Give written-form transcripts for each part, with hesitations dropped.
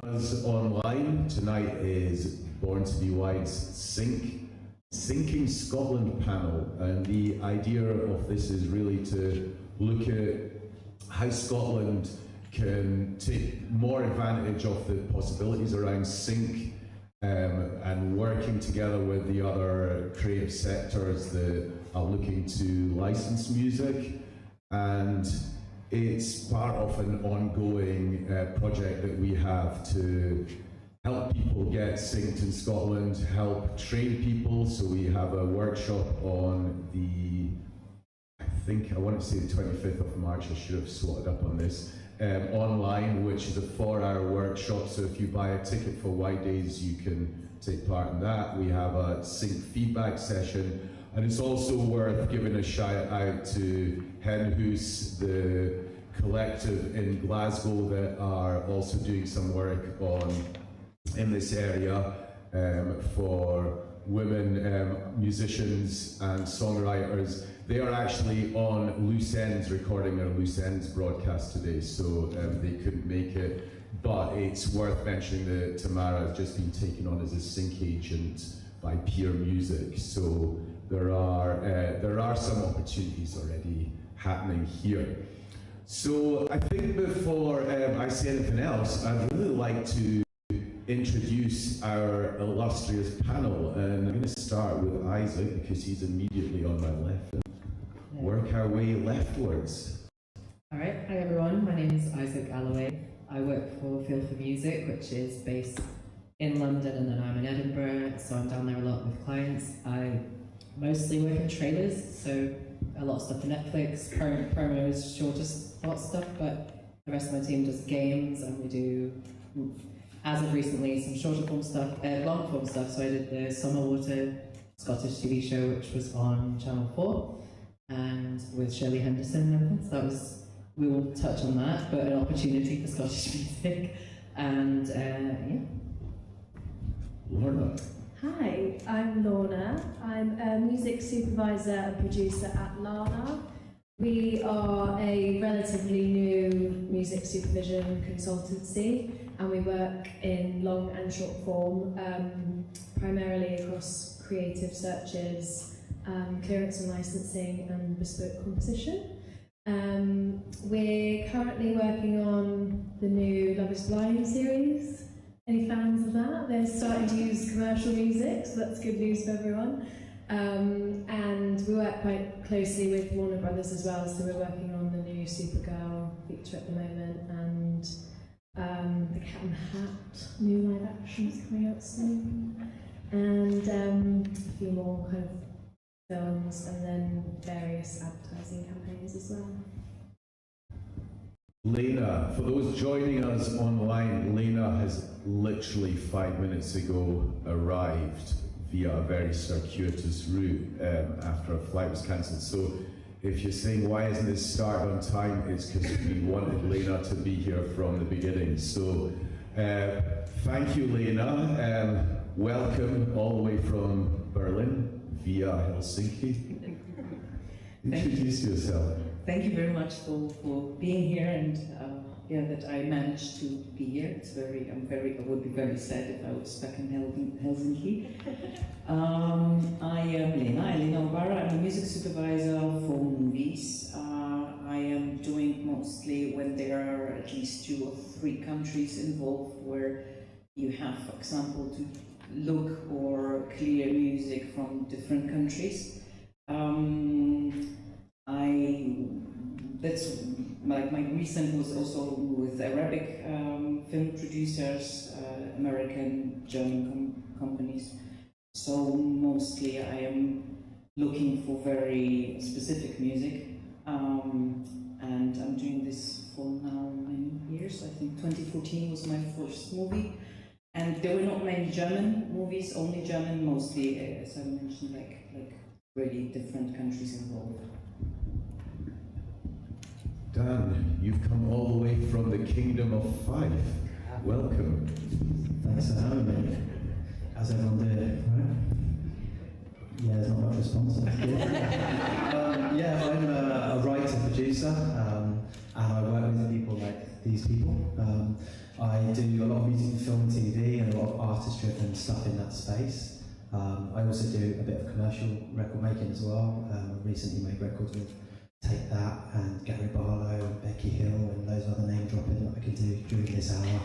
Us online tonight is Born to Be Wide's Sinking Scotland panel, and the idea of this is really to look at how Scotland can take more advantage of the possibilities around sync and working together with the other creative sectors that are looking to license music. And it's part of an ongoing project that we have to help people get synced in Scotland, help train people. So we have a workshop on I want to say the 25th of March, I should have slotted up on this, online, which is a 4-hour workshop. So if you buy a ticket for Wide Days, you can take part in that. We have a sync feedback session. And it's also worth giving a shout out to Henhoos, the collective in Glasgow that are also doing some work in this area for women musicians and songwriters. They are actually on Loose Ends, recording their Loose Ends broadcast today, so they couldn't make it. But it's worth mentioning that Tamara has just been taken on as a sync agent by Peer Music. So there are some opportunities already happening here. So I think before I say anything else, I'd really like to introduce our illustrious panel, and I'm going to start with Isaac because he's immediately on my left, and work our way leftwards. All right, hi everyone, my name is Isaac Allaway. I work for Feel for Music, which is based in London, and then I'm in Edinburgh, so I'm down there a lot with clients. I mostly work in trailers, so a lot of stuff for Netflix, current promos, shorter spot stuff, but the rest of my team does games, and we do, as of recently, some shorter form stuff, long form stuff. So I did the Summer Water Scottish TV show, which was on Channel 4, and with Shirley Henderson and everything. So that was, we will touch on that, but an opportunity for Scottish music. And yeah. Lorna. Hi, I'm Lorna. I'm a music supervisor and producer at LALA. We are a relatively new music supervision consultancy, and we work in long and short form, primarily across creative searches, clearance and licensing, and bespoke composition. We're currently working on the new Love is Blind series. Any fans of that? They're starting to use commercial music, so that's good news for everyone. And we work quite closely with Warner Brothers as well, so we're working on the new Supergirl feature at the moment, and the Cat and Hat new live action's coming out soon, and a few more kind of films, and then various advertising campaigns as well. Lena, for those joining us online, Lena has literally 5 minutes ago arrived via a very circuitous route after a flight was cancelled. So if you're saying, why isn't this start on time, it's because we wanted Lena to be here from the beginning. So thank you, Lena. Welcome all the way from Berlin via Helsinki. Introduce yourself. Thank you very much for being here, and yeah, that I managed to be here. It's I would be very sad if I was stuck in Helsinki. I am Lena Obara. I'm a music supervisor for movies. I am doing mostly when there are at least 2 or 3 countries involved, where you have, for example, to look or clear music from different countries. That's my recent was also with Arabic film producers, American, German companies. So mostly I am looking for very specific music, and I'm doing this for now many years. I think 2014 was my first movie, and there were not many German movies, only German, mostly, as I mentioned, like really different countries involved. Dan, you've come all the way from the Kingdom of Fife. Welcome. Thanks for having me. How's everyone doing? Right? Yeah, there's not much response. Yeah, I'm a writer, producer, and I work with people like these people. I do a lot of music film and TV and a lot of artist-driven stuff in that space. I also do a bit of commercial record making as well. I recently made records with Take That and Gary Barlow and Becky Hill and loads of other name dropping that I can do during this hour.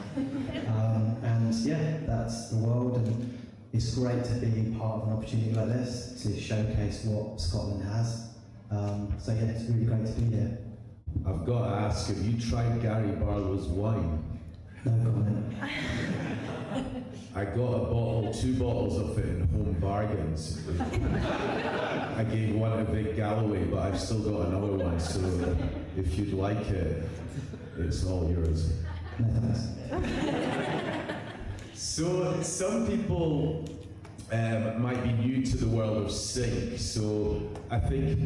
And yeah, that's the world, and it's great to be part of an opportunity like this to showcase what Scotland has. So yeah, it's really great to be here. I've got to ask, have you tried Gary Barlow's wine? No comment. I got two bottles of it in Home Bargains. I gave one to Big Galloway, but I've still got another one, so if you'd like it, it's all yours. No thanks. So some people might be new to the world of sync, so I think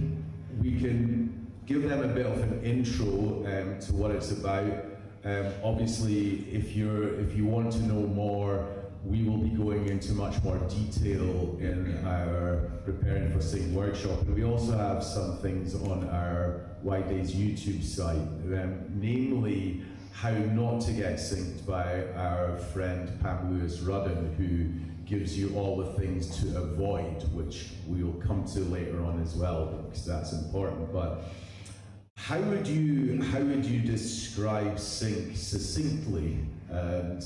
we can give them a bit of an intro to what it's about. Obviously, if you want to know more, we will be going into much more detail in our Preparing for Sync workshop, and we also have some things on our Wide Days YouTube site, namely how not to get synced by our friend Pam Lewis-Rudden, who gives you all the things to avoid, which we'll come to later on as well, because that's important. But how would you describe sync succinctly? And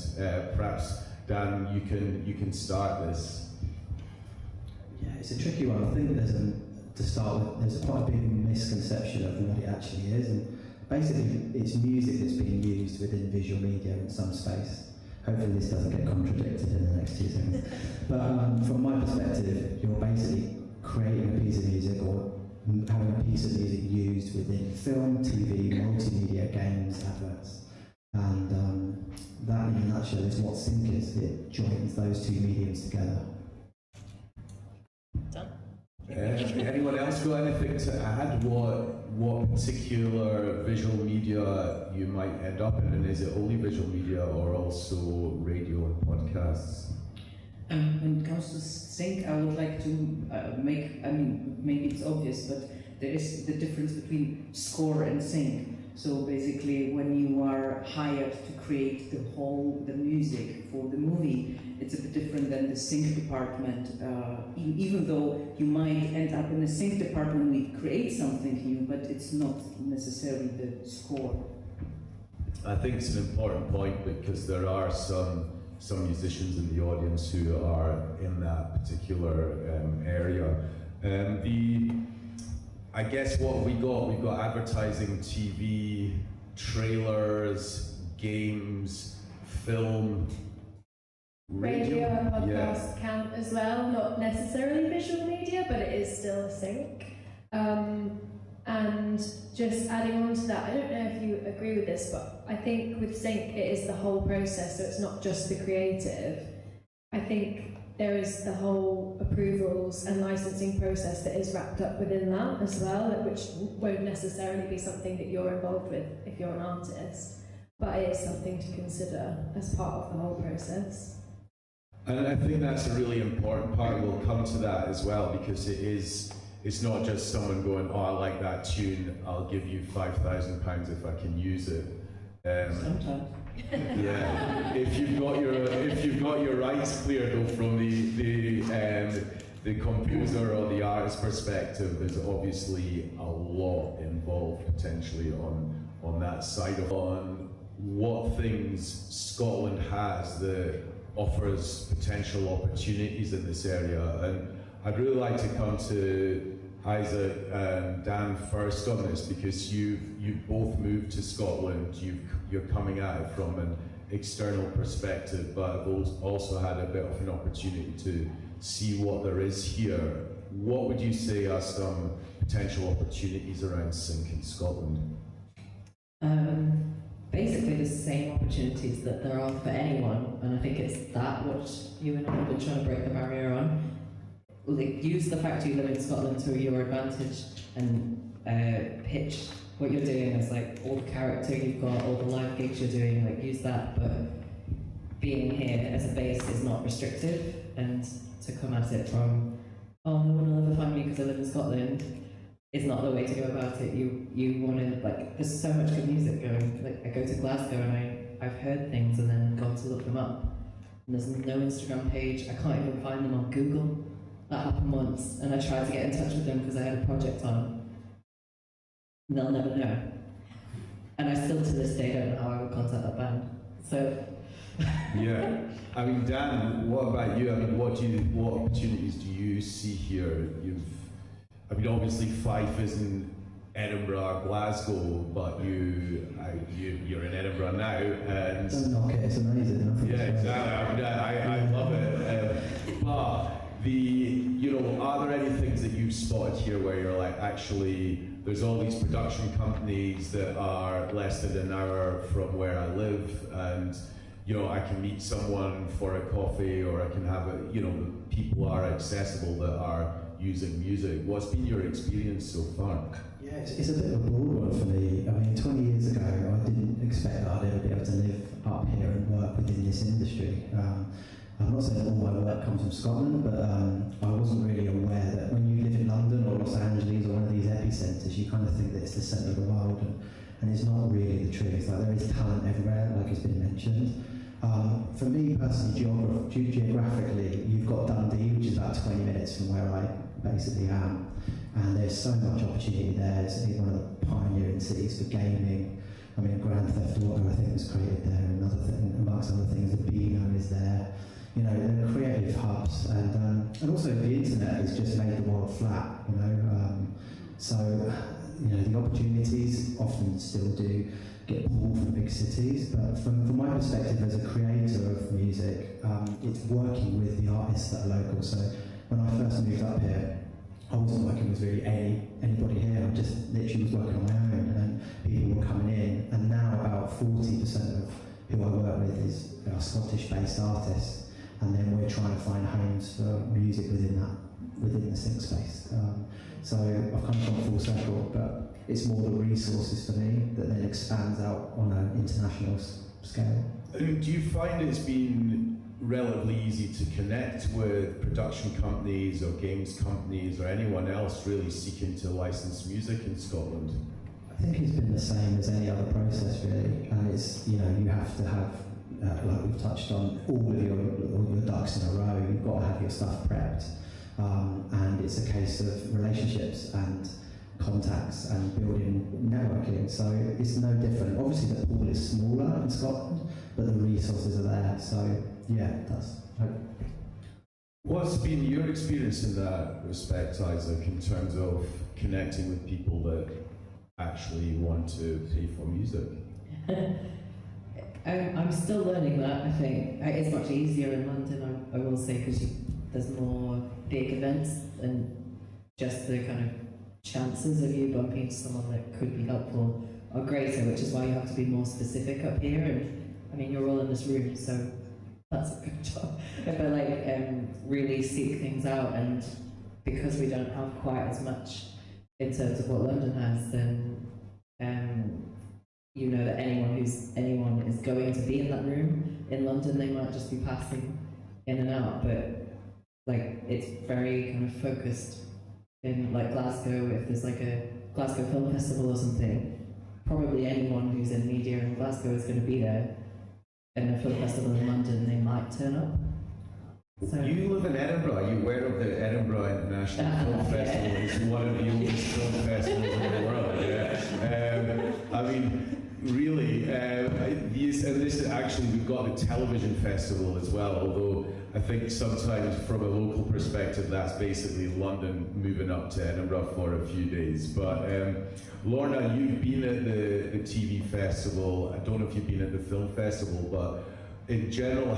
perhaps Dan, you can start this. Yeah, it's a tricky one. I think there's quite a big misconception of what it actually is, and basically it's music that's being used within visual media in some space. Hopefully this doesn't get contradicted in the next 2 seconds. But from my perspective, you're basically creating a piece of music or having a piece of music used within film, TV, multimedia, games, adverts. And that in a nutshell is what sync is. It joins those two mediums together. Done. Anyone else got anything to add? What particular visual media you might end up in, and is it only visual media or also radio and podcasts? When it comes to sync, I would like to maybe it's obvious, but there is the difference between score and sync. So basically, when you are hired to create the music for the movie, it's a bit different than the sync department. Even though you might end up in the sync department, we create something new, but it's not necessarily the score. I think it's an important point because there are some musicians in the audience who are in that particular area. I guess what we've got advertising, TV, trailers, games, film, Radio and podcast count as well, not necessarily visual media, but it is still a sync. And just adding on to that, I don't know if you agree with this, but I think with sync it is the whole process, so it's not just the creative. I think there is the whole approvals and licensing process that is wrapped up within that as well, which won't necessarily be something that you're involved with if you're an artist, but it is something to consider as part of the whole process. And I think that's a really important part. We'll come to that as well, because it's not just someone going, oh, I like that tune, I'll give you £5,000 if I can use it. Sometimes. Yeah, if you've got your rights clear though from the composer or the artist perspective, there's obviously a lot involved potentially on that side of on what things Scotland has that offers potential opportunities in this area. And I'd really like to come to Isaac and Dan first on this, because you've both moved to Scotland. You're coming at it from an external perspective, but have also had a bit of an opportunity to see what there is here. What would you say are some potential opportunities around sync in Scotland? Basically the same opportunities that there are for anyone, and I think it's that what you and I have been trying to break the barrier on. Like, use the fact you live in Scotland to your advantage and pitch what you're doing as like all the character you've got, all the live gigs you're doing, like use that, but being here as a base is not restrictive, and to come at it from, oh, no one will ever find me because I live in Scotland, is not the way to go about it. You want to, like, there's so much good music going. Like, I go to Glasgow and I've heard things and then gone to look them up. And there's no Instagram page. I can't even find them on Google. That happened once, and I tried to get in touch with them because I had a project on. And they'll never know. And I still to this day don't know how I would contact that band. So. Yeah, I mean, Dan, what about you? I mean, what opportunities do you see here? Obviously Fife isn't Edinburgh or Glasgow, but you're in Edinburgh now, and don't knock it, it's amazing. Yeah, exactly. I love it. But are there any things that you've spotted here where you're like, actually, there's all these production companies that are less than an hour from where I live, and I can meet someone for a coffee, or I can have people are accessible that are using music. What's been your experience so far? Yeah, it's a bit of a broad one for me. I mean, 20 years ago, I didn't expect that I'd ever be able to live up here and work within this industry. I'm not saying that all my work comes from Scotland, but I wasn't really aware that when you live in London or Los Angeles or one of these epicentres, you kind of think that it's the centre of the world, and it's not really the truth. Like, there is talent everywhere, like it's been mentioned. For me personally, geographically, you've got Dundee, which is about 20 minutes from where I basically am, and there's so much opportunity there. It's one of the pioneering cities for gaming. I mean, Grand Theft Auto, I think, was created there, and amongst other things, the Beano is there. They're creative hubs, and also the internet has just made the world flat. So the opportunities often still do get pulled from big cities, but from my perspective as a creator of music, it's working with the artists that are local. So when I first moved up here, I wasn't working with really anybody here. I just literally was working on my own, and then people were coming in, and now about 40% of who I work with are Scottish-based artists, and then we're trying to find homes for music within the sync space. So I've kind of gone full circle, but it's more the resources for me that then expands out on an international scale. Do you find it's been relatively easy to connect with production companies or games companies or anyone else really seeking to license music in Scotland? I think it's been the same as any other process, really, and it's, you have to have, like we've touched on, all of your ducks in a row. You've got to have your stuff prepped, and it's a case of relationships and contacts and building networking. So it's no different. Obviously, the pool is smaller in Scotland, but the resources are there. So yeah, that's. What's been your experience in that respect, Isaac, in terms of connecting with people that actually want to pay for music? I'm still learning that. I think it's much easier in London, I will say, because there's more big events and just the kind of chances of you bumping into someone that could be helpful are greater, which is why you have to be more specific up here. And I mean, you're all in this room, so that's a good job. But really seek things out, and because we don't have quite as much in terms of what London has, then that anyone is going to be in that room. In London, they might just be passing in and out, but it's very kind of focused. In Glasgow, if there's a Glasgow Film Festival or something, probably anyone who's in media in Glasgow is going to be there. And a film festival in London, they might turn up. So. You live in Edinburgh. Are you aware of the Edinburgh International Film Festival? It's one of the oldest film festivals in the world. Yeah. I mean, really, this actually, we've got the television festival as well, although I think sometimes from a local perspective that's basically London moving up to Edinburgh for a few days. But Lorna, you've been at the TV festival. I don't know if you've been at the film festival, but in general,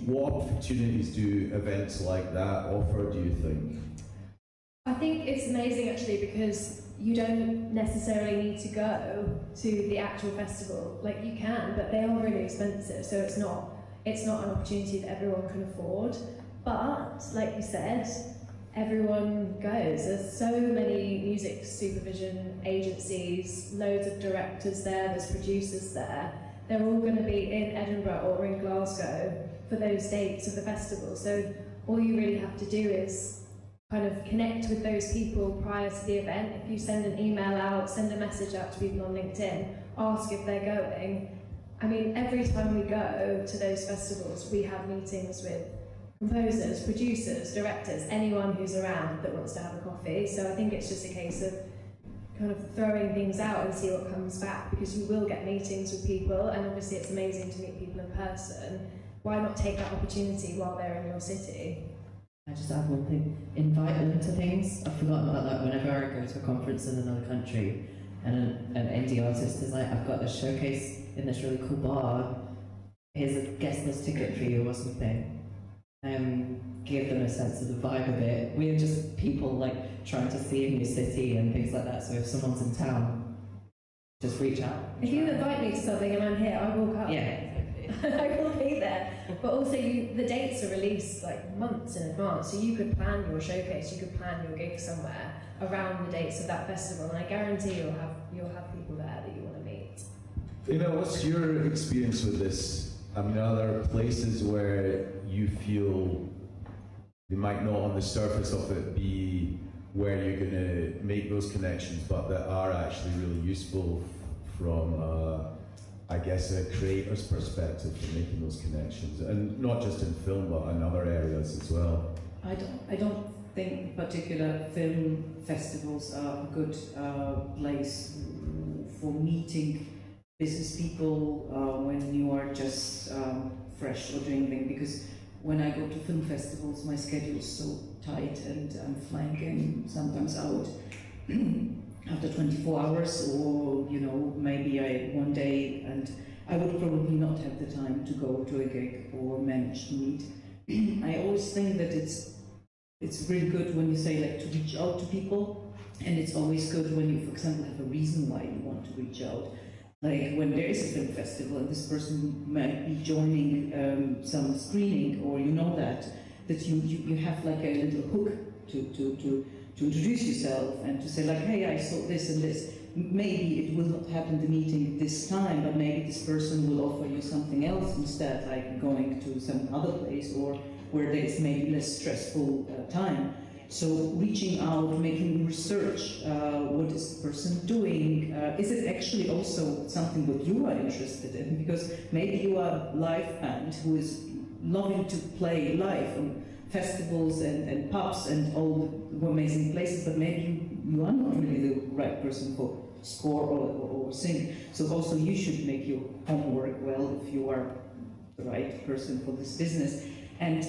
what opportunities do events like that offer, do you think? I think it's amazing actually, because you don't necessarily need to go to the actual festival. You can, but they are really expensive, so it's not an opportunity that everyone can afford. But like you said, everyone goes. There's so many music supervision agencies, loads of directors there's producers there. They're all going to be in Edinburgh or in Glasgow for those dates of the festival. So all you really have to do is kind of connect with those people prior to the event. If you send an email out, send a message out to people on LinkedIn, ask if they're going, I mean, every time we go to those festivals, we have meetings with composers, producers, directors, anyone who's around that wants to have a coffee. So I think it's just a case of kind of throwing things out and see what comes back, because you will get meetings with people, and obviously it's amazing to meet people in person. Why not take that opportunity while they're in your city? I just add one thing, invite them to things. I've forgotten about that whenever I go to a conference in another country and an indie artist is like, I've got this showcase in this really cool bar, here's a guest list ticket for you or something. Give them a sense of the vibe of it. We're just people like trying to see a new city and things like that, so if someone's in town, just reach out. If you invite me to something and I'm here, I will come. Yeah. I will be there. But also, the dates are released like months in advance, so you could plan your showcase, you could plan your gig somewhere around the dates of that festival, and I guarantee you'll have people there that you want to meet. Lena, what's your experience with this? I mean, are there places where you feel they might not on the surface of it be where you're going to make those connections, but that are actually really useful from I guess a creator's perspective for making those connections, and not just in film but in other areas as well? I don't think particular film festivals are a good place for meeting business people when you are just fresh or doing things, because when I go to film festivals my schedule is so tight and I'm flying in sometimes out after 24 hours, or maybe one day, and I would probably not have the time to go to a gig or manage to meet. I always think that it's really good when you say like to reach out to people, and it's always good when you, for example, have a reason why you want to reach out. Like when there is a film festival and this person might be joining some screening, or that you have like a little hook to introduce yourself and to say like, hey, I saw this and this. Maybe it will not happen the meeting this time, but maybe this person will offer you something else instead, like going to some other place or where there is maybe less stressful time. So reaching out, making research, what is the person doing? Is it actually also something that you are interested in? Because maybe you are a live band who is loving to play live on festivals and pubs and all the amazing places, but maybe you are not really the right person for score or sing. So also you should make your homework well if you are the right person for this business. And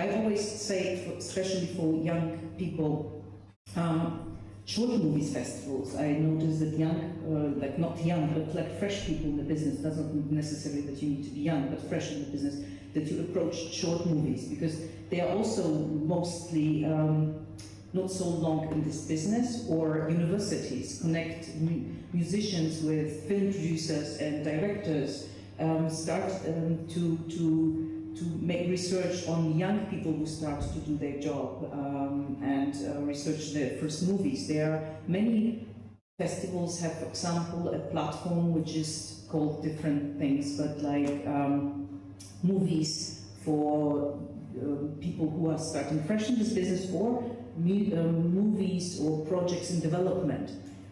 I always say, especially for young people, short movies festivals. I notice that young, like not young, but like fresh people in the business, doesn't mean necessarily that you need to be young, but fresh in the business, that you approach short movies, because they are also mostly not so long in this business, or universities connect musicians with film producers and directors, start to make research on young people who start to do their job and research their first movies. There are many festivals have, for example, a platform which is called different things, but like movies for people who are starting fresh in this business, or movies or projects in development.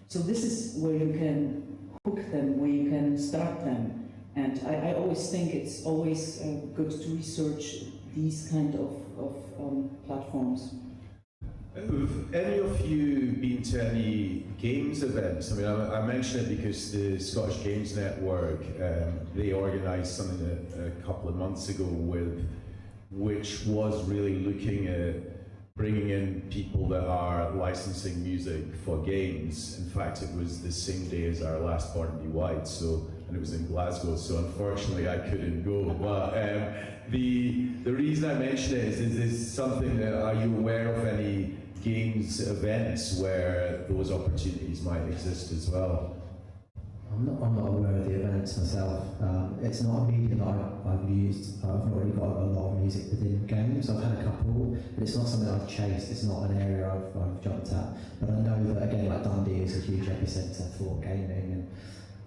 So this is where you can hook them, where you can start them. And I always think it's always good to research these kind of platforms. Have any of you been to any games events? I mean, I mention it because the Scottish Games Network, they organised something a couple of months ago which was really looking at bringing in people that are licensing music for games. In fact, it was the same day as our last Born Be Wide, and it was in Glasgow, so unfortunately I couldn't go. But the reason I mention it is this something that, are you aware of any games events where those opportunities might exist as well? I'm not aware of the events myself. It's not a medium that I've used. I've not really got a lot of music within games. I've had a couple, but it's not something I've chased. It's not an area I've jumped at. But I know that, again, like Dundee is a huge epicentre for gaming, and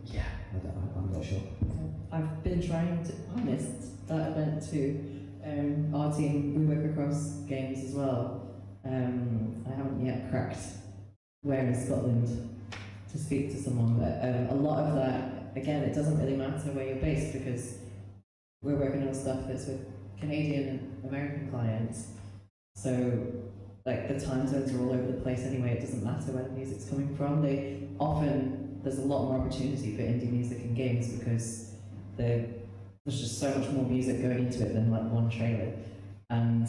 yeah, I'm not sure. I've been trying to harness that event too. Our team, we work across games as well. I haven't yet cracked where in Scotland to speak to someone, but a lot of that again, it doesn't really matter where you're based because we're working on stuff that's with Canadian and American clients. So, like, the time zones are all over the place anyway. It doesn't matter where the music's coming from. There's a lot more opportunity for indie music and games because there's just so much more music going into it than like one trailer. And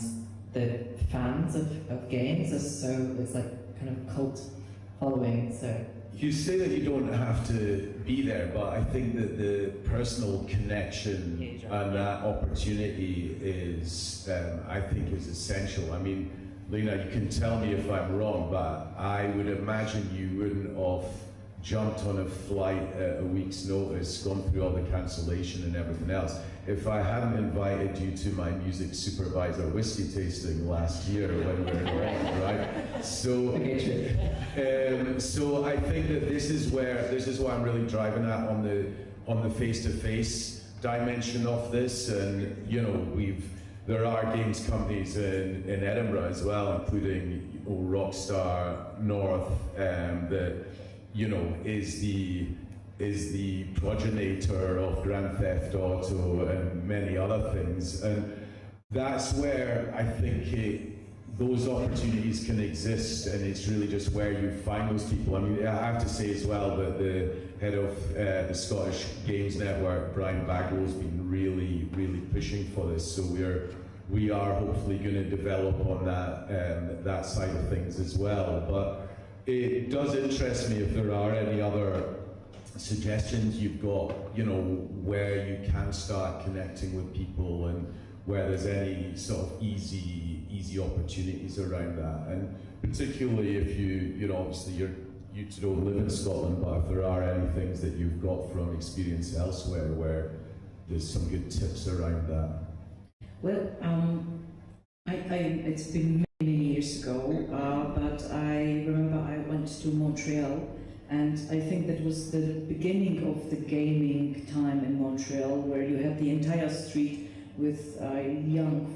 the fans of games it's like kind of cult following. So you say that you don't have to be there, but I think that the personal connection and that opportunity is, I think, is essential. I mean, Lena, you can tell me if I'm wrong, but I would imagine you wouldn't have jumped on a flight at a week's notice, gone through all the cancellation and everything else, if I hadn't invited you to my music supervisor whiskey tasting last year when we were in London, right? So, so I think that this is what I'm really driving at on the face-to-face dimension of this, and you know, there are games companies in Edinburgh as well, including Rockstar North, that you know is the progenitor of Grand Theft Auto and many other things, and that's where I think those opportunities can exist, and it's really just where you find those people. I mean, I have to say as well that the head of the Scottish Games Network, Brian Baglow's been really pushing for this, so we are hopefully going to develop on that side of things as well. But it does interest me if there are any other suggestions you've got, you know, where you can start connecting with people and where there's any sort of easy opportunities around that. And particularly if you know, obviously you two don't live in Scotland, but if there are any things that you've got from experience elsewhere where there's some good tips around that. Well, it's been many years ago, but I remember I went to Montreal, and I think that was the beginning of the gaming time in Montreal, where you had the entire street with young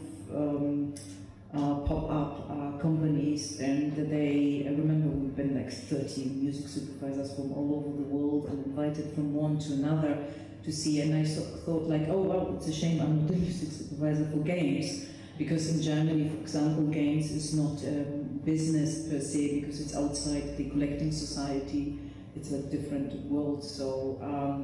pop-up companies, and I remember we've been like 30 music supervisors from all over the world and invited from one to another to see, and I sort of thought like, oh wow, it's a shame I'm not a music supervisor for games, because in Germany, for example, games is not a business per se, because it's outside the collecting society. It's a different world, so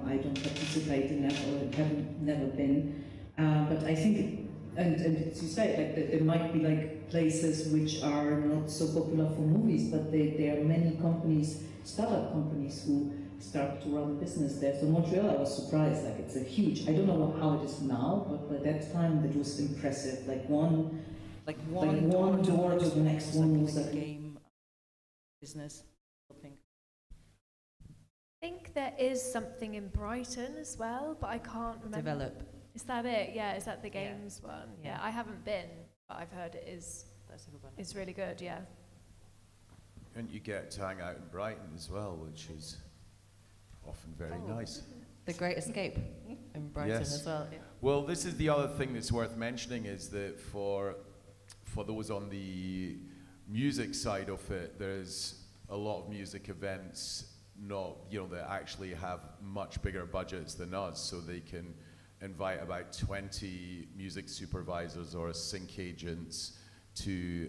I don't participate in that, or have never been. But I think, and as you say, like there might be like places which are not so popular for movies, but there are many companies, startup companies, who start to run a business there. So Montreal, I was surprised, like it's a huge, I don't know how it is now, but by that time it was impressive. Like one door to the next one was like a game business. I think there is something in Brighton as well, but I can't remember. Develop. Is that it? Yeah, is that the games one? Yeah. Yeah, I haven't been, but I've heard it is. That's a good one. It's really good. Yeah. And you get to hang out in Brighton as well, which is often very nice. The Great Escape in Brighton Yes. as well. Yeah. Well, this is the other thing that's worth mentioning, is that for those on the music side of it, there's a lot of music events that actually have much bigger budgets than us, so they can invite about 20 music supervisors or sync agents to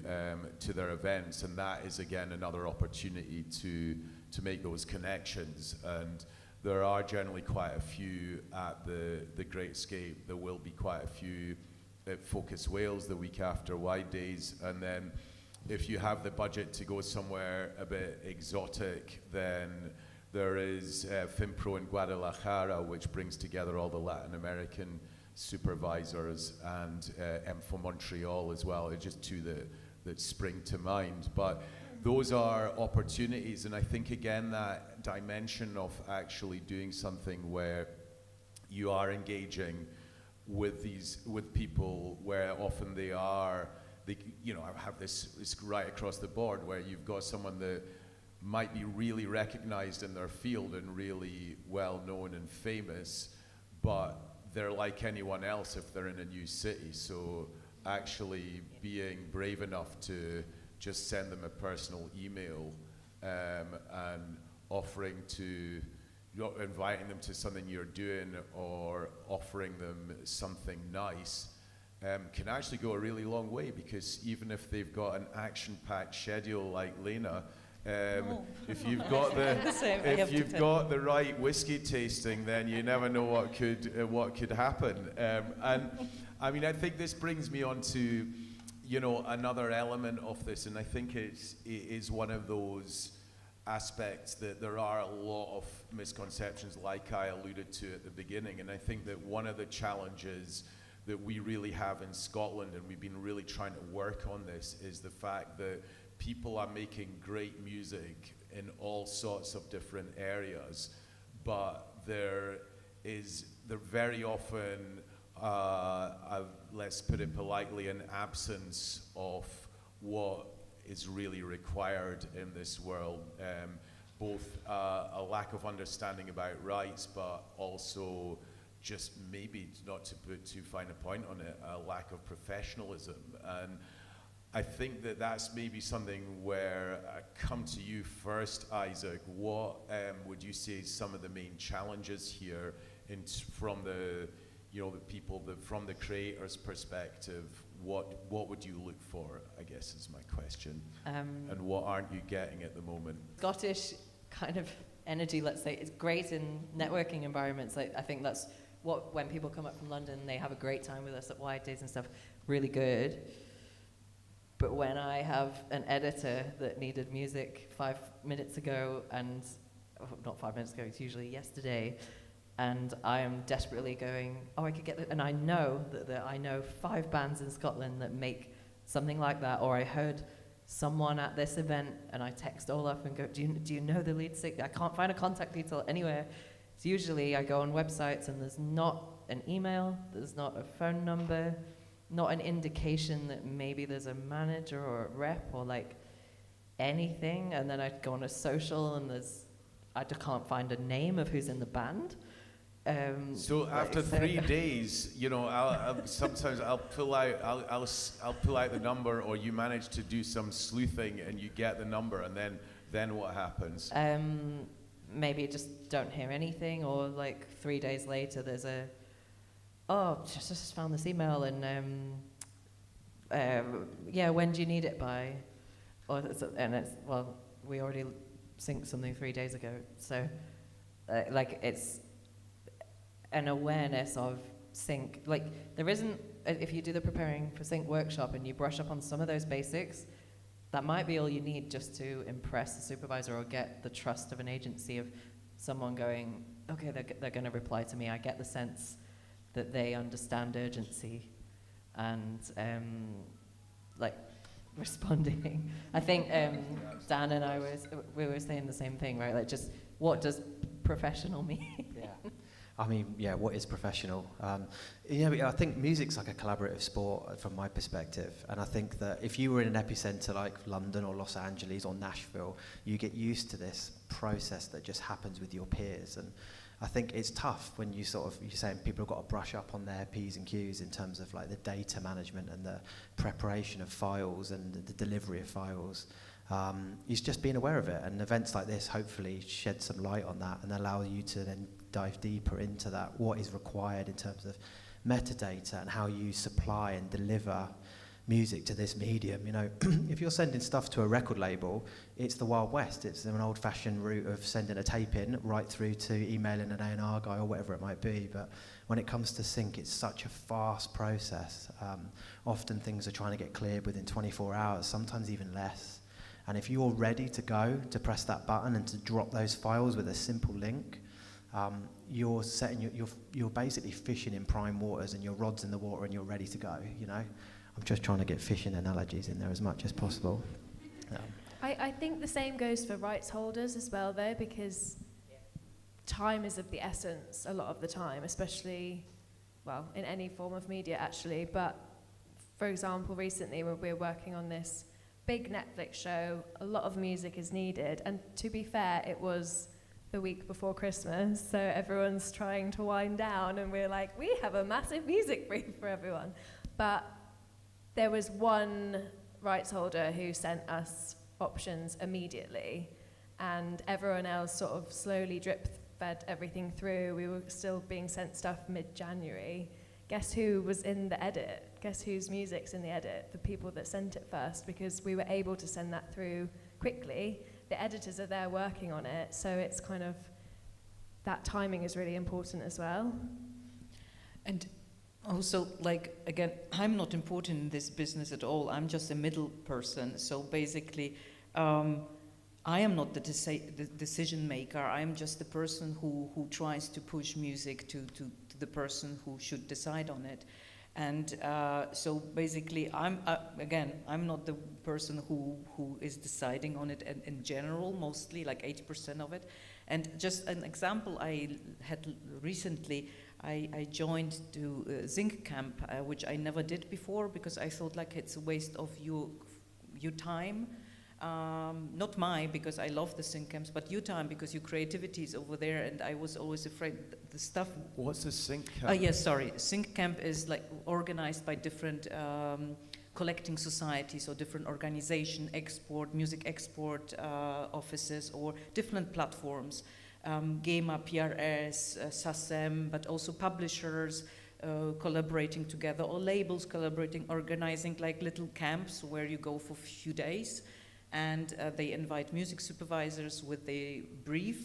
their events, and that is again another opportunity to make those connections. And there are generally quite a few at the Great Escape. There will be quite a few at Focus Wales the week after Wide Days, and then if you have the budget to go somewhere a bit exotic, then there is FinPro in Guadalajara, which brings together all the Latin American supervisors, and M4 Montreal as well. It's just two that spring to mind. But those are opportunities, and I think again that dimension of actually doing something where you are engaging with people, where often they have this right across the board, where you've got someone that might be really recognized in their field and really well known and famous, but they're like anyone else if they're in a new city. So actually being brave enough to just send them a personal email and offering to you're inviting them to something you're doing or offering them something nice can actually go a really long way, because even if they've got an action-packed schedule like Lena, if you've got the right whiskey tasting, then you never know what could happen. And I mean, I think this brings me on to, you know, another element of this, and I think it is one of those aspects that there are a lot of misconceptions, like I alluded to at the beginning. And I think that one of the challenges that we really have in Scotland, and we've been really trying to work on this, is the fact that people are making great music in all sorts of different areas, but they're very often, let's put it politely, an absence of what is really required in this world. Both a lack of understanding about rights, but also just maybe, not to put too fine a point on it, a lack of professionalism. And I think that that's maybe something where I come to you first, Isaac. What would you say is some of the main challenges here from the from the creator's perspective? What would you look for, I guess, is my question. And what aren't you getting at the moment? Scottish kind of energy, let's say, is great in networking environments. Like, I think that's what, when people come up from London, they have a great time with us at Wide Days and stuff, really good. But when I have an editor that needed music 5 minutes ago, and not 5 minutes ago, it's usually yesterday, and I am desperately going, oh, I could get that, and I know that I know 5 bands in Scotland that make something like that, or I heard someone at this event, and I text all up and go, do you know the lead singer? I can't find a contact detail anywhere. So usually I go on websites and there's not an email, there's not a phone number, not an indication that maybe there's a manager or a rep or like anything, and then I go on a social and I just can't find a name of who's in the band. So after 3 days, you know, sometimes I'll pull out the number, or you manage to do some sleuthing and you get the number, and then what happens? Maybe just don't hear anything, or like 3 days later there's just found this email, and when do you need it by? We already synced something 3 days ago, so it's an awareness of sync. Like, there isn't, if you do the preparing for sync workshop and you brush up on some of those basics, that might be all you need just to impress the supervisor or get the trust of an agency, of someone going, okay, they're going to reply to me. I get the sense that they understand urgency and responding. I think Dan and I we were saying the same thing, right? Like, just what does professional mean? Yeah. I mean, yeah, what is professional? I think music's like a collaborative sport from my perspective. And I think that if you were in an epicenter like London or Los Angeles or Nashville, you get used to this process that just happens with your peers. And I think it's tough when you're saying people have got to brush up on their P's and Q's in terms of like the data management and the preparation of files and the delivery of files. It's just being aware of it, and events like this hopefully shed some light on that and allow you to then dive deeper into that, what is required in terms of metadata and how you supply and deliver music to this medium. You know, if you're sending stuff to a record label, it's the Wild West. It's an old-fashioned route of sending a tape in right through to emailing an A&R guy or whatever it might be. But when it comes to sync, it's such a fast process. Often things are trying to get cleared within 24 hours, sometimes even less. And if you're ready to go, to press that button and to drop those files with a simple link, you're basically fishing in prime waters, and your rod's in the water and you're ready to go, you know? I'm just trying to get fishing analogies in there as much as possible. I think the same goes for rights holders as well, though, because time is of the essence a lot of the time, especially, well, in any form of media, actually. But, for example, recently when we were working on this big Netflix show, a lot of music is needed. And to be fair, it was the week before Christmas, so everyone's trying to wind down, and we're like, we have a massive music brief for everyone. But there was one rights holder who sent us options immediately, and everyone else sort of slowly drip fed everything through. We were still being sent stuff mid-January. Guess who was in the edit? Guess whose music's in the edit? The people that sent it first, because we were able to send that through quickly. The editors are there working on it, so it's kind of, that timing is really important as well. And also, like, again, I'm not important in this business at all. I'm just a middle person. So basically, I am not the decision maker. I'm just the person who tries to push music to the person who should decide on it. And so basically, I'm not the person who is deciding on it in general, mostly, like 80% of it. And just an example I had recently, I joined to Zinc Camp, which I never did before because I thought like it's a waste of your time. Not mine, because I love the sync camps, but your time, because your creativity is over there, and I was always afraid the stuff. What's a sync camp? Yes, sorry. Sync camp is like organized by different collecting societies or different organization, music export offices, or different platforms. GEMA, PRS, SASEM, but also publishers collaborating together, or labels collaborating, organizing like little camps where you go for a few days. And they invite music supervisors with a brief,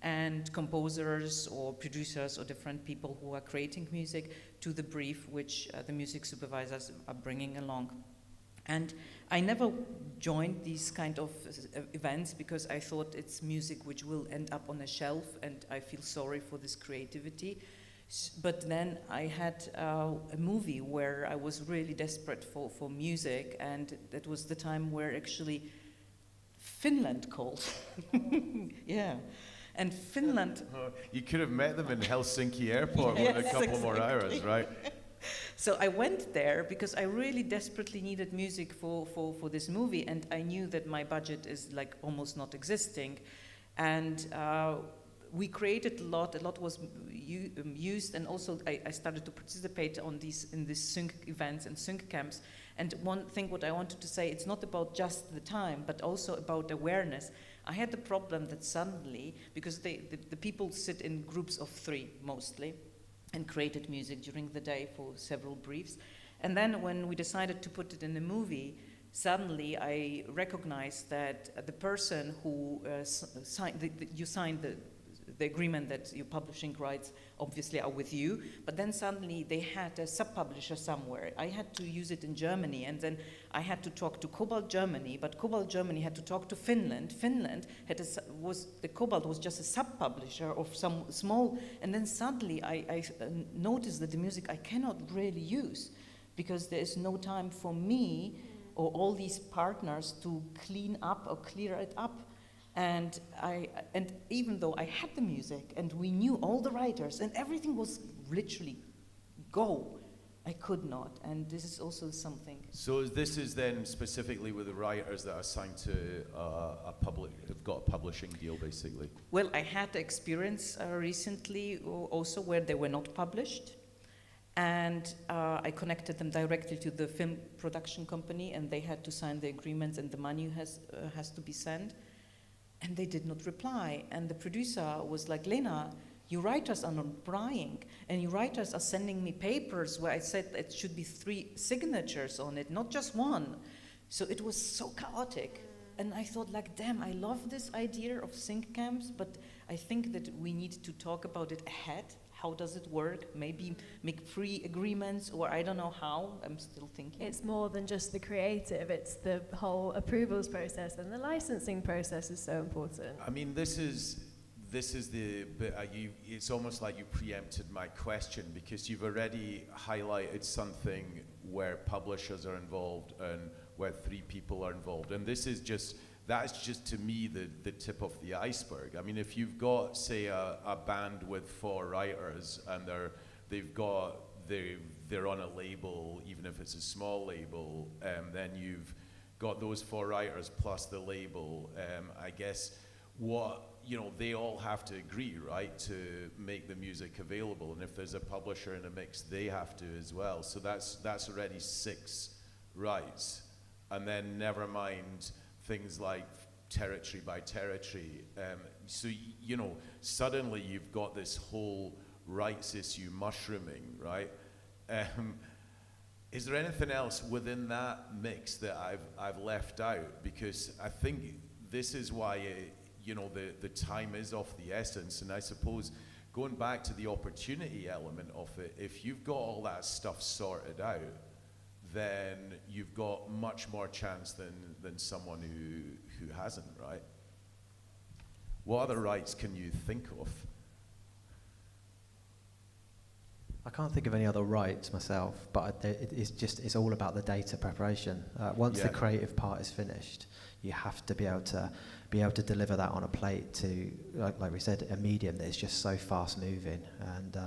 and composers or producers or different people who are creating music to the brief which the music supervisors are bringing along. And I never joined these kind of events because I thought it's music which will end up on a shelf, and I feel sorry for this creativity. But then I had a movie where I was really desperate for music, and that was the time where actually Finland called. Yeah. And Finland... You could have met them in Helsinki airport Yes, with a couple more hours, right? So I went there because I really desperately needed music for this movie, and I knew that my budget is like almost not existing. And we created a lot was used, and also I started to participate in these sync events and sync camps. And one thing what I wanted to say, it's not about just the time, but also about awareness. I had the problem that suddenly, because the people sit in groups of 3 mostly, and created music during the day for several briefs. And then when we decided to put it in a movie, suddenly I recognized that the person who signed the agreement that your publishing rights obviously are with you, but then suddenly they had a sub-publisher somewhere. I had to use it in Germany, and then I had to talk to Cobalt Germany, but Cobalt Germany had to talk to Finland. Finland the Cobalt was just a sub-publisher of some small, and then suddenly I noticed that the music I cannot really use because there is no time for me or all these partners to clean up or clear it up. And even though I had the music and we knew all the writers and everything was literally go, I could not. And this is also something. So this is then specifically with the writers that are signed to have got a publishing deal, basically. Well, I had experience recently also where they were not published. And I connected them directly to the film production company, and they had to sign the agreements, and the money has to be sent. And they did not reply. And the producer was like, Lena, your writers are not replying. And your writers are sending me papers where I said it should be 3 signatures on it, not just 1. So it was so chaotic. And I thought like, damn, I love this idea of sync camps, but I think that we need to talk about it ahead. How does it work? Maybe make pre-agreements, or I don't know how. I'm still thinking. It's more than just the creative. It's the whole approvals process, and the licensing process is so important. I mean, this is the bit. It's almost like you preempted my question, because you've already highlighted something where publishers are involved and where 3 people are involved, and that's just to me the tip of the iceberg. I mean, if you've got, say, a band with 4 writers and they're on a label, even if it's a small label, then you've got those 4 writers plus the label. I guess they all have to agree, right, to make the music available. And if there's a publisher in a mix, they have to as well. So that's already 6 rights. And then never mind things like territory by territory. So, you know, suddenly you've got this whole rights issue mushrooming, right? Is there anything else within that mix that I've left out? Because I think this is why, you know, the time is of the essence. And I suppose going back to the opportunity element of it, if you've got all that stuff sorted out, then you've got much more chance than someone who hasn't, right? What other rights can you think of? I can't think of any other rights myself, but it's all about the data preparation. Once the creative part is finished, you have to be able to deliver that on a plate to, like we said, a medium that is just so fast moving. And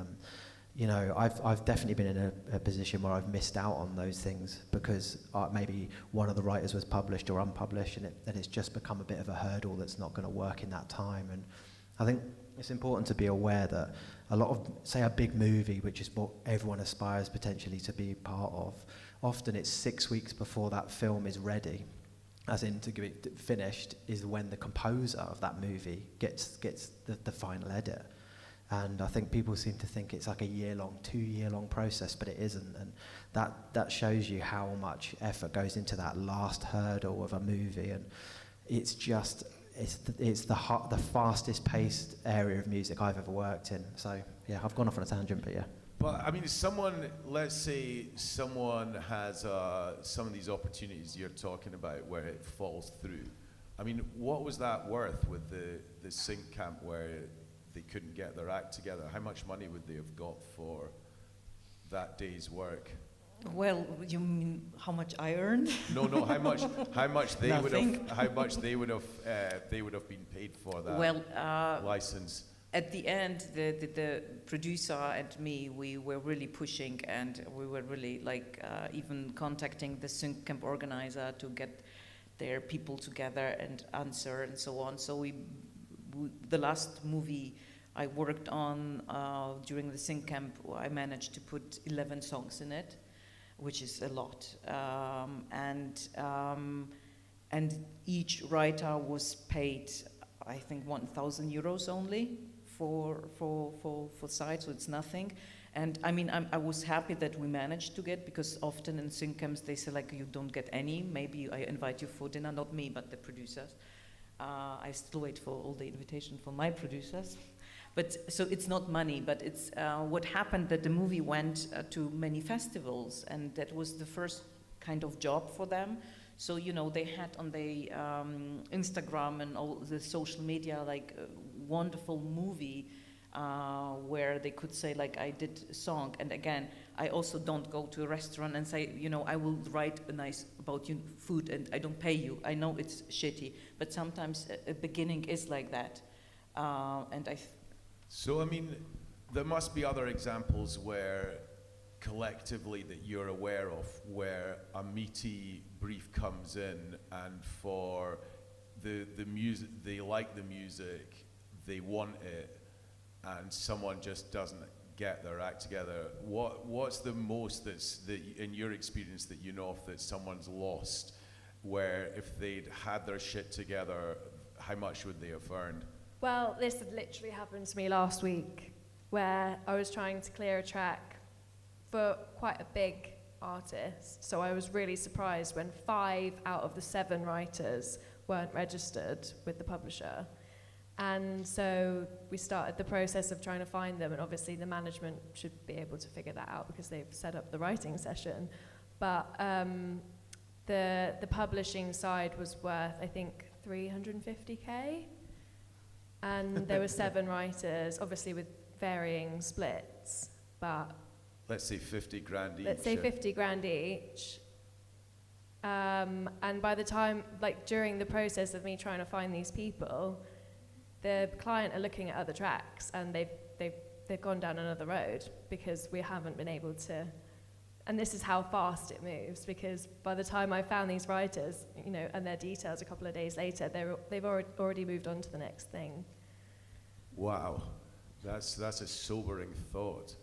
you know, I've definitely been in a position where I've missed out on those things because maybe one of the writers was published or unpublished, and it's just become a bit of a hurdle that's not going to work in that time. And I think it's important to be aware that a lot of, say, a big movie, which is what everyone aspires potentially to be part of, often it's 6 weeks before that film is ready, as in to get it finished, is when the composer of that movie gets the final edit. And I think people seem to think it's like a 2-year-long process, but it isn't. And that shows you how much effort goes into that last hurdle of a movie. And it's just, it's the fastest paced area of music I've ever worked in. So yeah, I've gone off on a tangent, but yeah. But I mean, let's say someone has some of these opportunities you're talking about where it falls through. I mean, what was that worth with the sync camp where they couldn't get their act together? How much money would they have got for that day's work? Well, you mean how much I earned? No, how much they would have been paid for that license. At the end, the producer and me, we were really pushing, and we were really even contacting the sync camp organizer to get their people together and answer and so on. So the last movie I worked on during the sync camp, I managed to put 11 songs in it, which is a lot. And each writer was paid, I think, 1,000 euros only for side, so it's nothing. And I mean, I was happy that we managed to get, because often in sync camps they say you don't get any. Maybe I invite you for dinner, not me, but the producers. I still wait for all the invitation from my producers. But so it's not money, but it's what happened that the movie went to many festivals, and that was the first kind of job for them. So, you know, they had on the Instagram and all the social media a wonderful movie where they could say I did a song. And again, I also don't go to a restaurant and say, you know, I will write a nice about you food and I don't pay you. I know it's shitty, but sometimes a beginning is like that. So, I mean, there must be other examples where collectively that you're aware of where a meaty brief comes in, and for the music, they like the music, they want it, and someone just doesn't get their act together. What's the most that in your experience that you know of that someone's lost, where if they'd had their shit together, how much would they have earned? Well, this had literally happened to me last week, where I was trying to clear a track for quite a big artist. So I was really surprised when 5 out of the 7 writers weren't registered with the publisher. And so we started the process of trying to find them, and obviously the management should be able to figure that out because they've set up the writing session. But the publishing side was worth, I think, 350k. And there were 7 writers, obviously with varying splits, but... Let's say 50 grand each. Let's say 50 grand each. And by the time, during the process of me trying to find these people, the client are looking at other tracks, and they've gone down another road because we haven't been able to... And this is how fast it moves, because by the time I found these writers, you know, and their details a couple of days later, they've already moved on to the next thing. Wow, that's a sobering thought.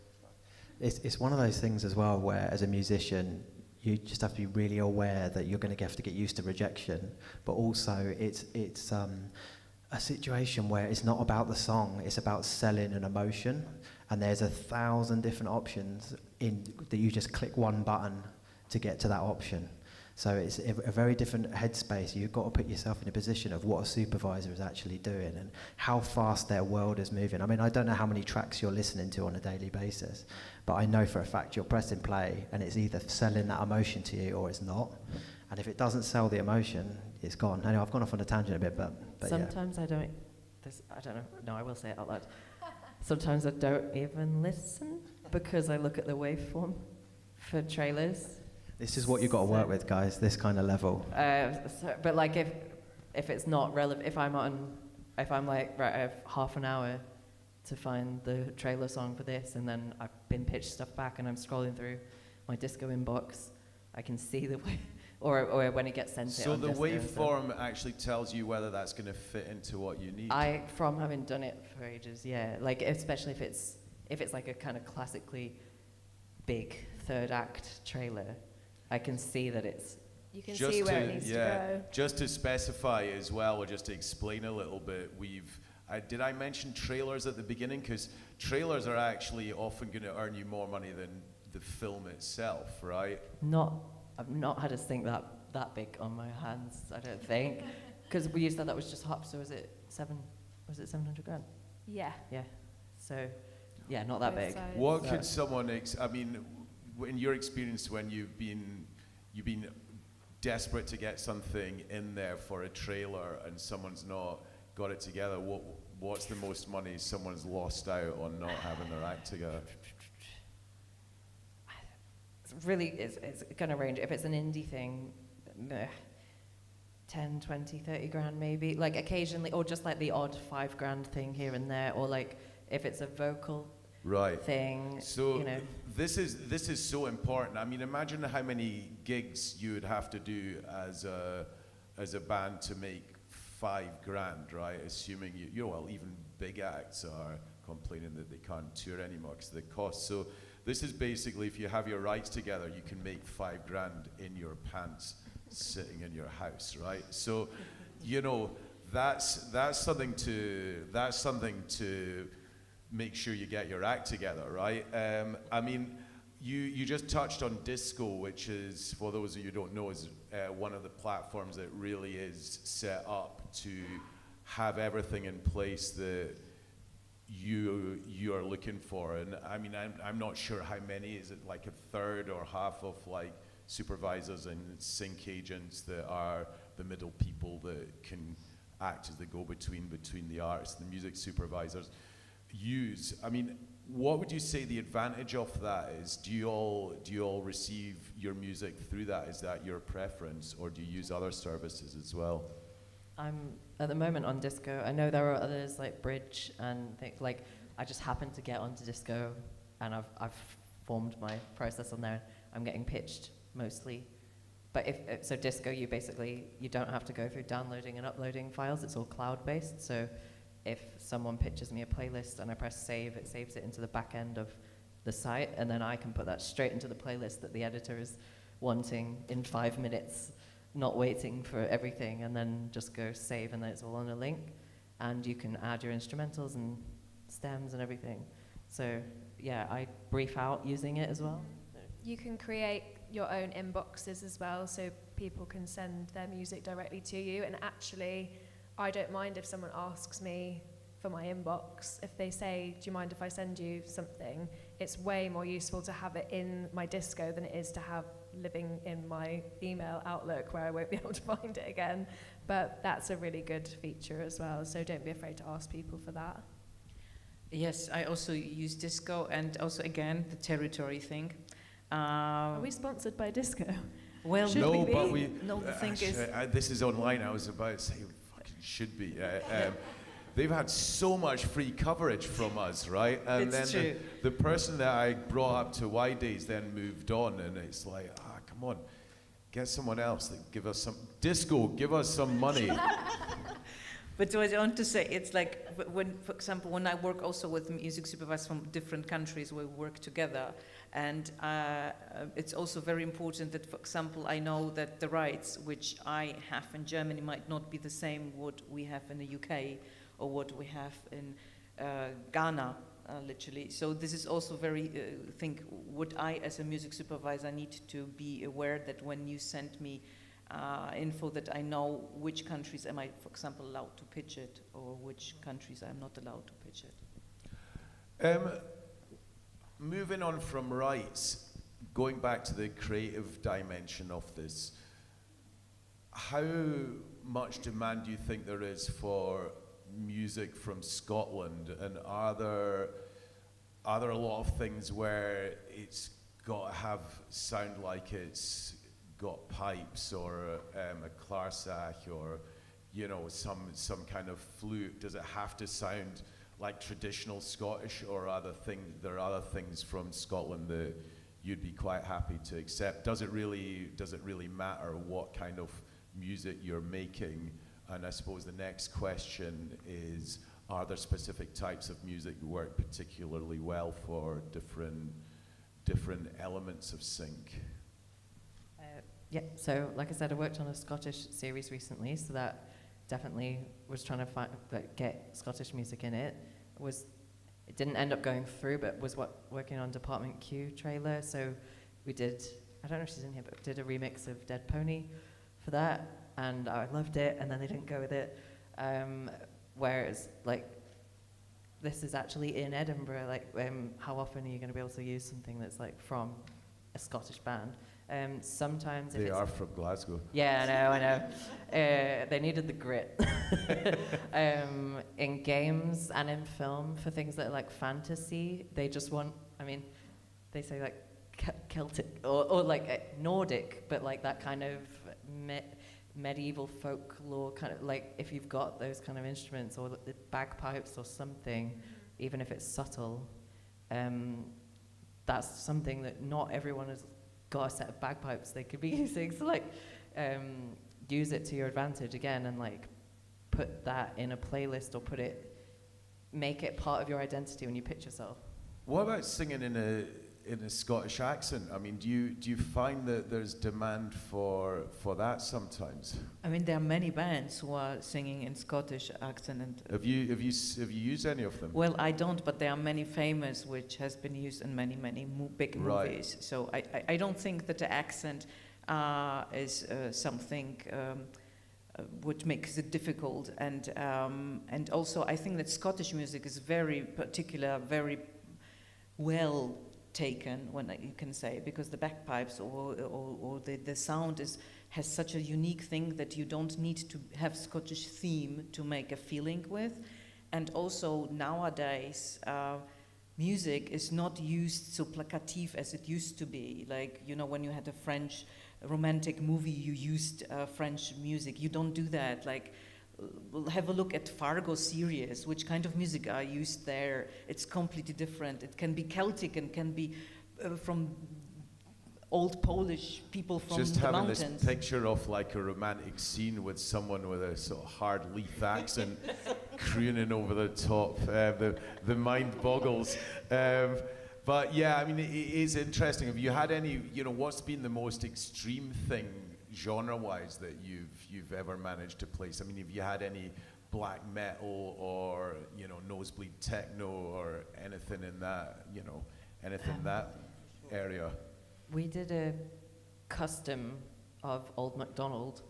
It's one of those things as well where, as a musician, you just have to be really aware that you're going to have to get used to rejection, but also it's a situation where it's not about the song, it's about selling an emotion, and there's 1,000 different options in that you just click one button to get to that option. So it's a very different headspace. You've got to put yourself in a position of what a supervisor is actually doing and how fast their world is moving. I mean, I don't know how many tracks you're listening to on a daily basis, but I know for a fact you're pressing play and it's either selling that emotion to you or it's not. And if it doesn't sell the emotion, it's gone. Anyway, I've gone off on a tangent a bit, but sometimes I don't. I don't know. No, I will say it out loud. Sometimes I don't even listen because I look at the waveform for trailers. This is what you've got to work with, guys, this kind of level. But like if it's not relevant, if I'm like, right, I have half an hour to find the trailer song for this, and then I've been pitched stuff back and I'm scrolling through my disco inbox, I can see the way, or when it gets sent So on the disco and stuff. waveform actually tells you whether that's going to fit into what you need. From having done it for ages, yeah. Like especially if it's like a kind of classically big third act trailer, I can see that it's. You can see where it needs to go. Just to specify as well, or just to explain a little bit, did I mention trailers at the beginning? Because trailers are actually often going to earn you more money than the film itself, right? I've not had a thing that big on my hands, I don't think. Because we used that was just hop, so was it 700 grand? Yeah. Yeah. So, yeah, not that big. What could someone, I mean, in your experience when you've been desperate to get something in there for a trailer and someone's not got it together, what's the most money someone's lost out on not having their act together? It's going to range. If it's an indie thing, 10, 20, 30 grand maybe. Like occasionally, or just like the odd 5 grand thing here and there, or like if it's a vocal thing. So you know. this is so important. I mean, imagine how many gigs you would have to do as a band to make 5 grand, right? Assuming even big acts are complaining that they can't tour anymore because of the cost. So this is basically, if you have your rights together, you can make 5 grand in your pants sitting in your house, right? So, that's something to make sure you get your act together, right? I mean, you just touched on disco, which is, for those of you who don't know, is one of the platforms that really is set up to have everything in place that you are looking for. And I mean, I'm not sure how many, is it like a third or half of like supervisors and sync agents that are the middle people that can act as the go-between between the artists and the music supervisors use. I mean, what would you say the advantage of that is? Do you all receive your music through that? Is that your preference, or do you use other services as well? I'm at the moment on disco. I know there are others like Bridge and things like. I just happened to get onto disco, and I've formed my process on there. I'm getting pitched mostly, but so disco, you don't have to go through downloading and uploading files. It's all cloud based. So if someone pitches me a playlist and I press save, it saves it into the back end of the site, and then I can put that straight into the playlist that the editor is wanting in 5 minutes. Not waiting for everything, and then just go save, and then it's all on a link, and you can add your instrumentals and stems and everything. So yeah, I brief out using it as well. You can create your own inboxes as well, so people can send their music directly to you. And actually, I don't mind if someone asks me for my inbox. If they say, do you mind if I send you something? It's way more useful to have it in my disco than it is to have living in my email Outlook where I won't be able to find it again. But that's a really good feature as well, so don't be afraid to ask people for that. Yes, I also use disco, and also again the territory thing. Are we sponsored by disco? Well, should no, we be? but we. No, the thing is, this is online. I was about to say, fucking should be. They've had so much free coverage from us, right? And it's then true. the person that I brought up to Y Days then moved on, and it's like, come on, get someone else that give us some disco, give us some money. But what I want to say, it's like when, for example, when I work also with music supervisors from different countries, we work together, And it's also very important that, for example, I know that the rights which I have in Germany might not be the same what we have in the UK or what we have in Ghana, literally. So this is also very, think, what I as a music supervisor need to be aware that when you send me info that I know which countries am I, for example, allowed to pitch it or which countries I'm not allowed to pitch it. Moving on from rights, going back to the creative dimension of this, how much demand do you think there is for music from Scotland, and are there a lot of things where it's got to sound like it's got pipes or a clarsach or some kind of flute? Does it have to sound like traditional Scottish, or there are other things from Scotland that you'd be quite happy to accept? Does it really matter what kind of music you're making? And I suppose the next question is, are there specific types of music that work particularly well for different elements of sync? Yeah, so like I said, I worked on a Scottish series recently, so that definitely was trying to get Scottish music in it. It didn't end up going through, but was working on Department Q trailer, so we did, I don't know if she's in here, but did a remix of Dead Pony for that, and I loved it, and then they didn't go with it. Whereas, like, this is actually in Edinburgh, like, how often are you going to be able to use something that's, like, from a Scottish band? Sometimes They are from Glasgow. Yeah, I know. They needed the grit. In games and in film, for things that are like fantasy, they just want, they say like Celtic or like Nordic, but like that kind of medieval folklore kind of, like if you've got those kind of instruments or the bagpipes or something, even if it's subtle, that's something that not everyone has got a set of bagpipes they could be using. So like use it to your advantage again, and like put that in a playlist or make it part of your identity when you pitch yourself. What about singing in a Scottish accent? I mean, do you find that there's demand for that sometimes? I mean, there are many bands who are singing in Scottish accent. And have you used any of them? Well, I don't, but there are many famous which has been used in many big movies. So I don't think that the accent is something which makes it difficult. And also I think that Scottish music is very particular, very well taken, when you can say, because the bagpipes or the sound has such a unique thing that you don't need to have Scottish theme to make a feeling with. And also nowadays music is not used so placative as it used to be. Like, when you had a French romantic movie, you used French music. You don't do that. Like, we'll have a look at Fargo series, which kind of music are used there. It's completely different. It can be Celtic and can be from old Polish people from just the having mountains. this picture of like a romantic scene with someone with a sort of hard Leith accent crooning over the top, the mind boggles. But yeah, I mean, it is interesting. Have you had any, what's been the most extreme thing genre-wise that you've ever managed to place? I mean, have you had any black metal or nosebleed techno or anything in that that area? We did a custom of Old MacDonald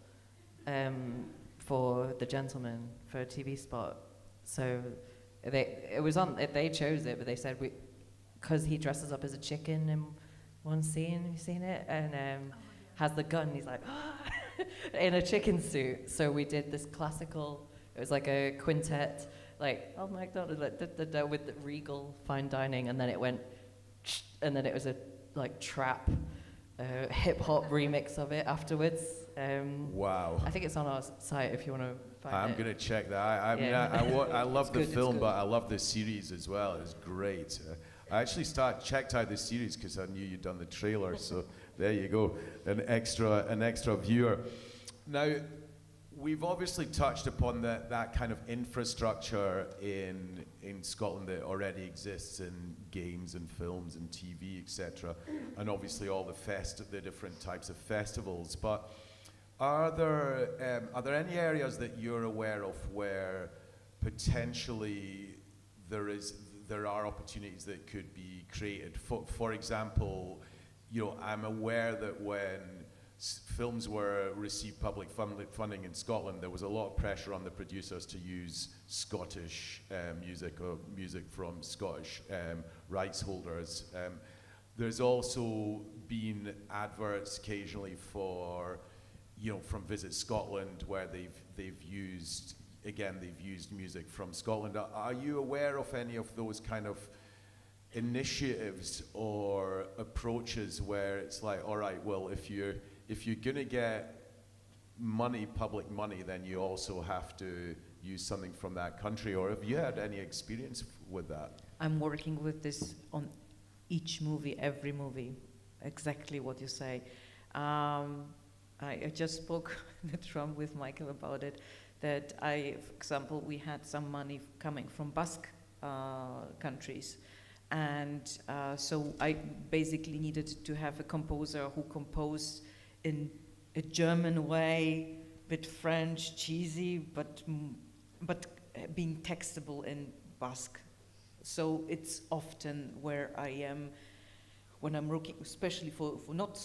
for The Gentleman for a TV spot. So they chose it, but they said because he dresses up as a chicken in one scene. Have you seen it? And has the gun. He's like in a chicken suit. So we did this classical. It was like a quintet, like Old MacDonald, like with the regal fine dining, and then it went, and then it was a like trap, hip hop remix of it afterwards. Wow! I think it's on our site if you want to find it. I'm gonna check that. I love the film, but I love the series as well. It's great. I actually checked out the series because I knew you'd done the trailer. So there you go, an extra viewer. Now, we've obviously touched upon that kind of infrastructure in Scotland that already exists in games and films and TV, etc., and obviously all the different types of festivals. But are there any areas that you're aware of where potentially there are opportunities that could be created? For example, I'm aware that when films received public funding in Scotland, there was a lot of pressure on the producers to use Scottish music or music from Scottish rights holders. There's also been adverts occasionally for, from Visit Scotland, where they've used music from Scotland. Are you aware of any of those kind of initiatives or approaches where it's like, all right, well, if you're gonna get public money, then you also have to use something from that country? Or have you had any experience with that? I'm working with this on each movie, every movie, exactly what you say. I just spoke in the drum with Michael about it, that for example, we had some money coming from Basque countries. And so I basically needed to have a composer who composed in a German way, bit French, cheesy, but being textable in Basque. So it's often where I am when I'm working, especially for not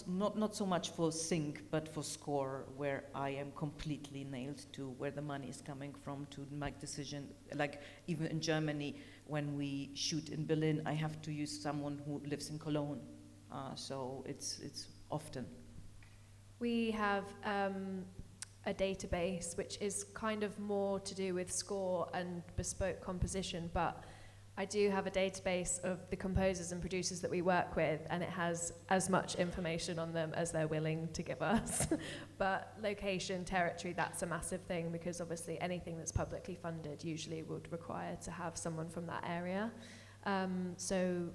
so much for sync, but for score, where I am completely nailed to where the money is coming from to make decision. Like even in Germany, when we shoot in Berlin, I have to use someone who lives in Cologne. So it's often. We have a database which is kind of more to do with score and bespoke composition, but I do have a database of the composers and producers that we work with, and it has as much information on them as they're willing to give us. But location, territory, that's a massive thing, because obviously anything that's publicly funded usually would require to have someone from that area. So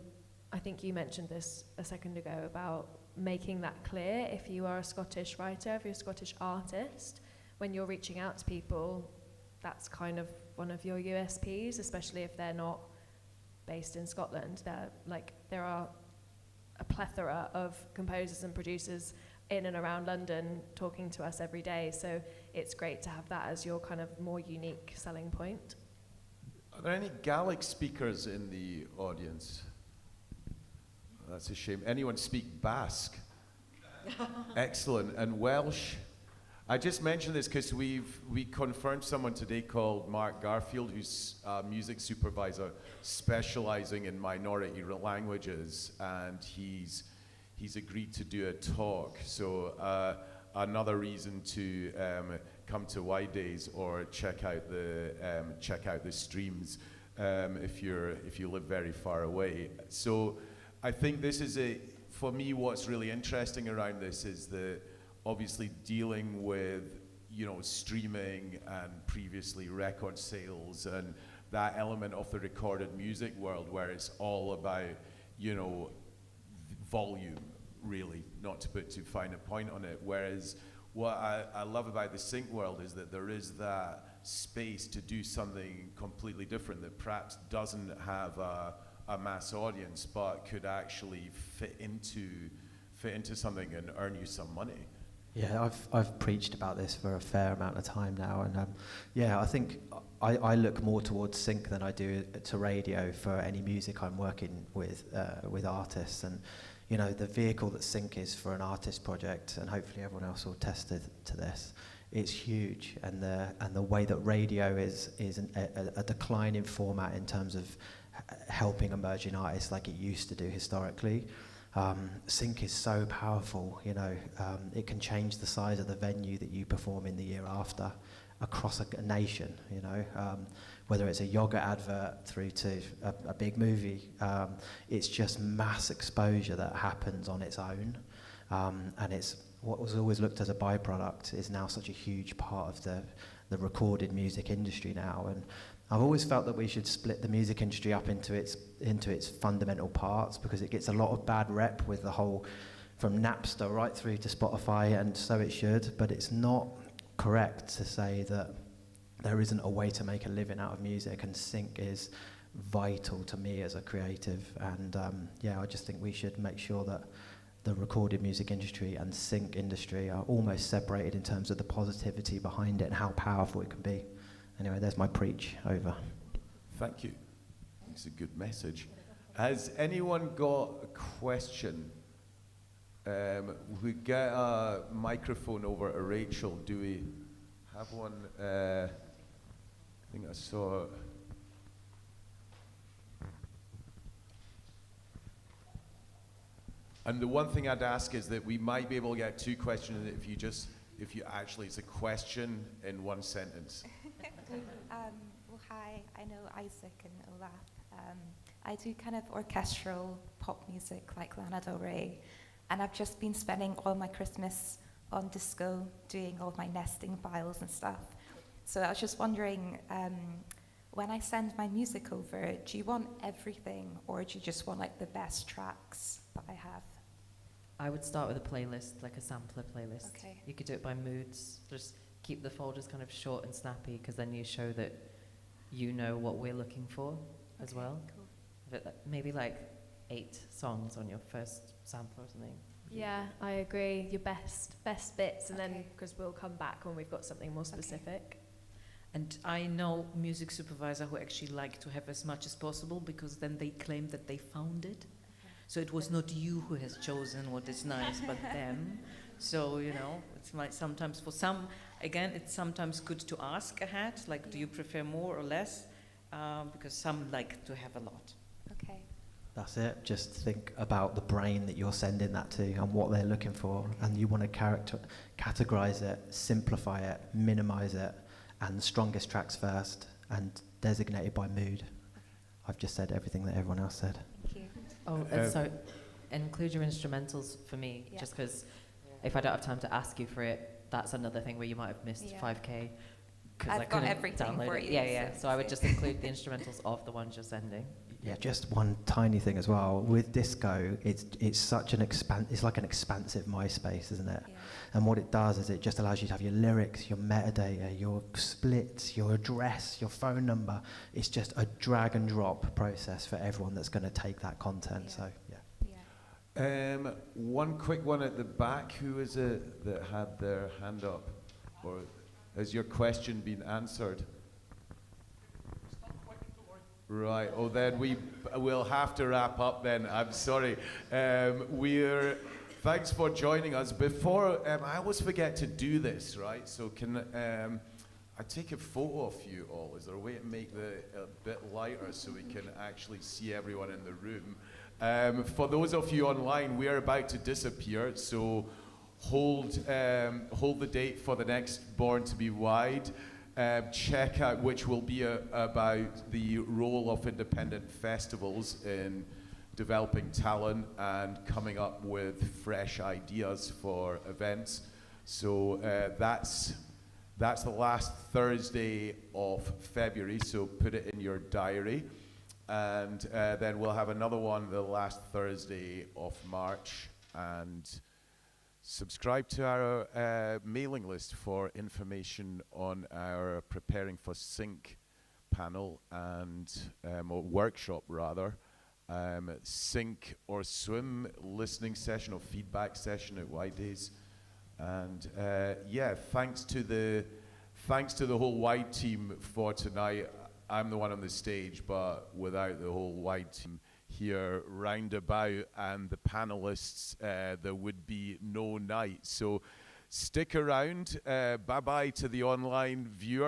I think you mentioned this a second ago about making that clear. If you are a Scottish writer, if you're a Scottish artist, when you're reaching out to people, that's kind of one of your USPs, especially if they're not based in Scotland. There are a plethora of composers and producers in and around London talking to us every day, so it's great to have that as your kind of more unique selling point. Are there any Gaelic speakers in the audience? That's a shame. Anyone speak Basque? Excellent. And Welsh? I just mentioned this because we confirmed someone today called Mark Garfield, who's a music supervisor specializing in minority languages, and he's agreed to do a talk. So another reason to come to Y Days or check out the streams if you live very far away. So I think this is for me, what's really interesting around this is that obviously dealing with, streaming and previously record sales and that element of the recorded music world where it's all about, volume, really, not to put too fine a point on it. Whereas what I love about the sync world is that there is that space to do something completely different that perhaps doesn't have a mass audience, but could actually fit into something and earn you some money. Yeah, I've preached about this for a fair amount of time now, and I think I look more towards sync than I do to radio for any music I'm working with artists, and the vehicle that sync is for an artist project, and hopefully everyone else will test it to this. It's huge, and the way that radio is a decline in format in terms of helping emerging artists like it used to do historically. Sync is so powerful, it can change the size of the venue that you perform in the year after across a nation, whether it's a yogurt advert through to a big movie. It's just mass exposure that happens on its own, and it's what was always looked as a byproduct is now such a huge part of the recorded music industry now. And I've always felt that we should split the music industry up into its fundamental parts, because it gets a lot of bad rep with the whole, from Napster right through to Spotify, and so it should, but it's not correct to say that there isn't a way to make a living out of music, and sync is vital to me as a creative. And I just think we should make sure that the recorded music industry and sync industry are almost separated in terms of the positivity behind it and how powerful it can be. Anyway, there's my preach over. Thank you. It's a good message. Has anyone got a question? We get a microphone over to Rachel. Do we have one? I think I saw. And the one thing I'd ask is that we might be able to get two questions if you actually, it's a question in one sentence. Well, hi, I know Isaac and Olaf. I do kind of orchestral pop music like Lana Del Rey, and I've just been spending all my Christmas on disco, doing all my nesting files and stuff. So I was just wondering, when I send my music over, do you want everything, or do you just want like the best tracks that I have? I would start with a playlist, like a sampler playlist. Okay. You could do it by moods. Just keep the folders kind of short and snappy, because then you show that you know what we're looking for as well. Cool. But maybe like 8 songs on your first sample or something. Yeah, I agree. Your best bits, and then Okay. because we'll come back when we've got something more specific. And I know music supervisor who actually like to have as much as possible, because then they claim that they found it. So it was not you who has chosen what is nice, but them. So, it's like sometimes for some, again, it's sometimes good to ask ahead, like, do you prefer more or less? Because some like to have a lot. Okay. That's it. Just think about the brain that you're sending that to and what they're looking for, and you want to categorize it, simplify it, minimize it, and the strongest tracks first, and designate it by mood. I've just said everything that everyone else said. Thank you. Oh, and so include your instrumentals for me, Yeah. just because if I don't have time to ask you for it, that's another thing where you might have missed Yeah. 5K. I've I got couldn't everything download for it. you, Yeah. so So I would it's just include the instrumentals of the ones you're sending. Yeah, just one tiny thing as well. With disco, it's such it's like an expansive MySpace, isn't it? Yeah. And what it does is it just allows you to have your lyrics, your metadata, your splits, your address, your phone number. It's just a drag and drop process for everyone that's going to take that content. Yeah. So yeah. Yeah. One quick one at the back. Who is it that had their hand up? Or has your question been answered? Right. Oh, then we'll have to wrap up. Then I'm sorry. Thanks for joining us. Before I always forget to do this. Right. So can I take a photo of you all? Is there a way to make a bit lighter so we can actually see everyone in the room? For those of you online, we are about to disappear. So hold the date for the next Born to Be Wide. Check out which will be about the role of independent festivals in developing talent and coming up with fresh ideas for events. So that's the last Thursday of February, so put it in your diary. And then we'll have another one the last Thursday of March. And subscribe to our mailing list for information on our Preparing for Sync panel and or workshop rather. Sync or swim listening session or feedback session at Y Days. And thanks to the whole Wide team for tonight. I'm the one on the stage, but without the whole Wide team here roundabout and the panelists, there would be no night. So stick around. Bye-bye to the online viewers.